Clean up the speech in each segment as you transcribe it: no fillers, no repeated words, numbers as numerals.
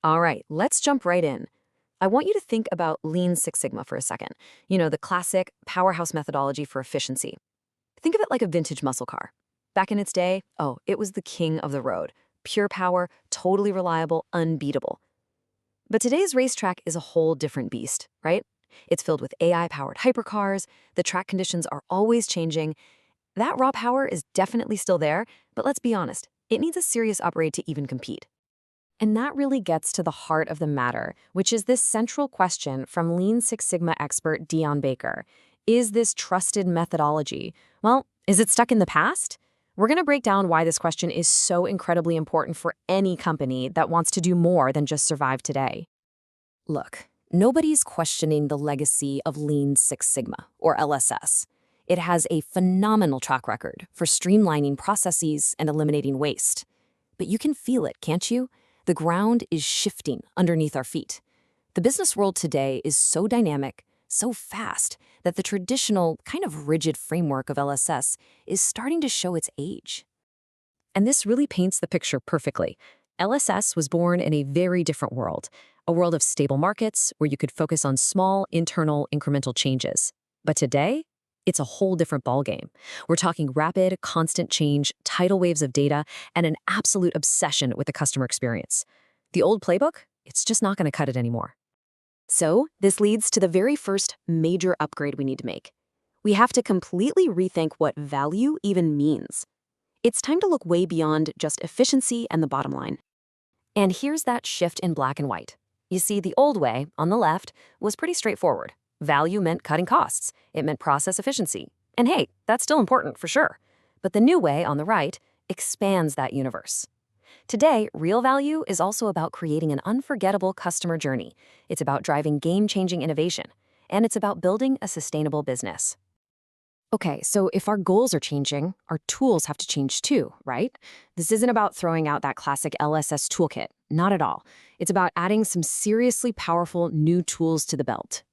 All right, let's jump right in. I want you to think about Lean Six Sigma for a second. The classic powerhouse methodology for efficiency. Think of it like a vintage muscle car. Back in its day, oh, it was the king of the road. Pure power, totally reliable, unbeatable. But today's racetrack is a whole different beast, right? It's filled with AI-powered hypercars, the track conditions are always changing. That raw power is definitely still there, but let's be honest, it needs a serious upgrade to even compete. And that really gets to the heart of the matter, which is this central question from Lean Six Sigma expert Dion Baker. Is this trusted methodology? Well, is it stuck in the past? We're going to break down why this question is so incredibly important for any company that wants to do more than just survive today. Look, nobody's questioning the legacy of Lean Six Sigma, or LSS. It has a phenomenal track record for streamlining processes and eliminating waste. But you can feel it, can't you? The ground is shifting underneath our feet. The business world today is so dynamic, so fast, that the traditional, kind of rigid framework of LSS is starting to show its age. And this really paints the picture perfectly. LSS was born in a very different world, a world of stable markets where you could focus on small, internal, incremental changes. But today, it's a whole different ballgame. We're talking rapid, constant change, tidal waves of data, and an absolute obsession with the customer experience. The old playbook, it's just not going to cut it anymore. So, this leads to the very first major upgrade we need to make. We have to completely rethink what value even means. It's time to look way beyond just efficiency and the bottom line. And here's that shift in black and white. You see, the old way, on the left, was pretty straightforward. Value meant cutting costs. It meant process efficiency. And hey, that's still important for sure. But the new way, on the right, expands that universe. Today, real value is also about creating an unforgettable customer journey. It's about driving game-changing innovation. And it's about building a sustainable business. Okay, so if our goals are changing, our tools have to change too, right? This isn't about throwing out that classic LSS toolkit. Not at all. It's about adding some seriously powerful new tools to the belt.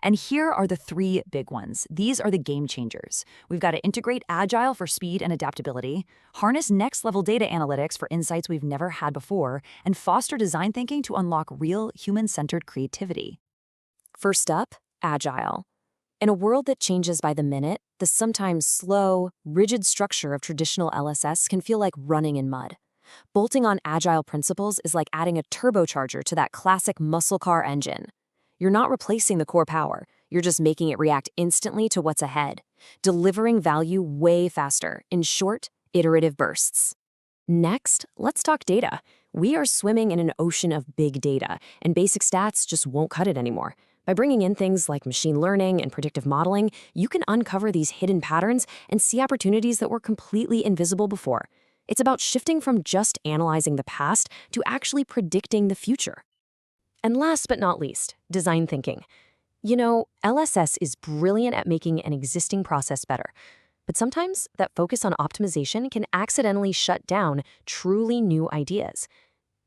And here are the three big ones. These are the game changers. We've got to integrate Agile for speed and adaptability, harness next-level data analytics for insights we've never had before, and foster design thinking to unlock real human-centered creativity. First up, Agile. In a world that changes by the minute, the sometimes slow, rigid structure of traditional LSS can feel like running in mud. Bolting on Agile principles is like adding a turbocharger to that classic muscle car engine. You're not replacing the core power, you're just making it react instantly to what's ahead, delivering value way faster in short, iterative bursts. Next, let's talk data. We are swimming in an ocean of big data, and basic stats just won't cut it anymore. By bringing in things like machine learning and predictive modeling, you can uncover these hidden patterns and see opportunities that were completely invisible before. It's about shifting from just analyzing the past to actually predicting the future. And last but not least, design thinking. LSS is brilliant at making an existing process better. But sometimes that focus on optimization can accidentally shut down truly new ideas.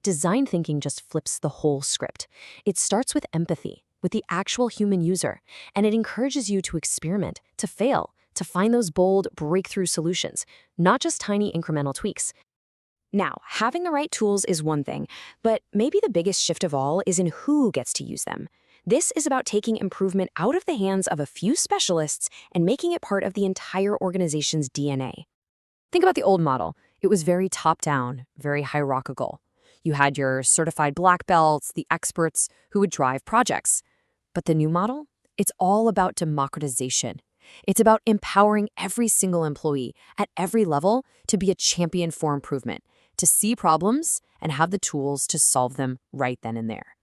Design thinking just flips the whole script. It starts with empathy, with the actual human user, and it encourages you to experiment, to fail, to find those bold breakthrough solutions, not just tiny incremental tweaks. Now, having the right tools is one thing, but maybe the biggest shift of all is in who gets to use them. This is about taking improvement out of the hands of a few specialists and making it part of the entire organization's DNA. Think about the old model. It was very top-down, very hierarchical. You had your certified black belts, the experts who would drive projects. But the new model? It's all about democratization. It's about empowering every single employee at every level to be a champion for improvement, to see problems and have the tools to solve them right then and there.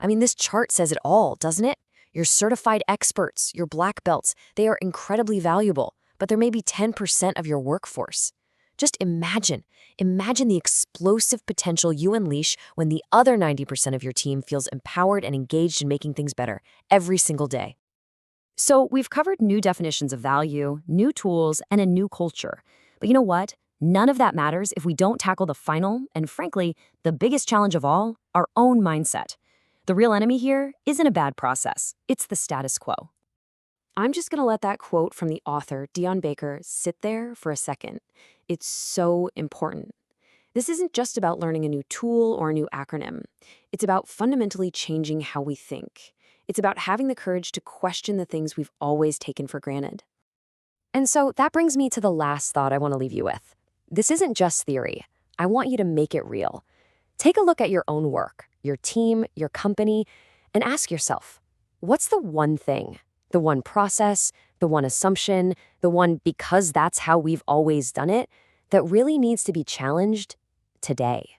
I mean, this chart says it all, doesn't it? Your certified experts, your black belts, they are incredibly valuable, but they're maybe 10% of your workforce. Just imagine the explosive potential you unleash when the other 90% of your team feels empowered and engaged in making things better every single day. So we've covered new definitions of value, new tools, and a new culture. But you know what? None of that matters if we don't tackle the final, and frankly, the biggest challenge of all, our own mindset. The real enemy here isn't a bad process. It's the status quo. I'm just going to let that quote from the author, Dion Baker, sit there for a second. It's so important. This isn't just about learning a new tool or a new acronym. It's about fundamentally changing how we think. It's about having the courage to question the things we've always taken for granted. And so that brings me to the last thought I want to leave you with. This isn't just theory. I want you to make it real. Take a look at your own work, your team, your company, and ask yourself, what's the one thing, the one process, the one assumption, the one because that's how we've always done it, that really needs to be challenged today?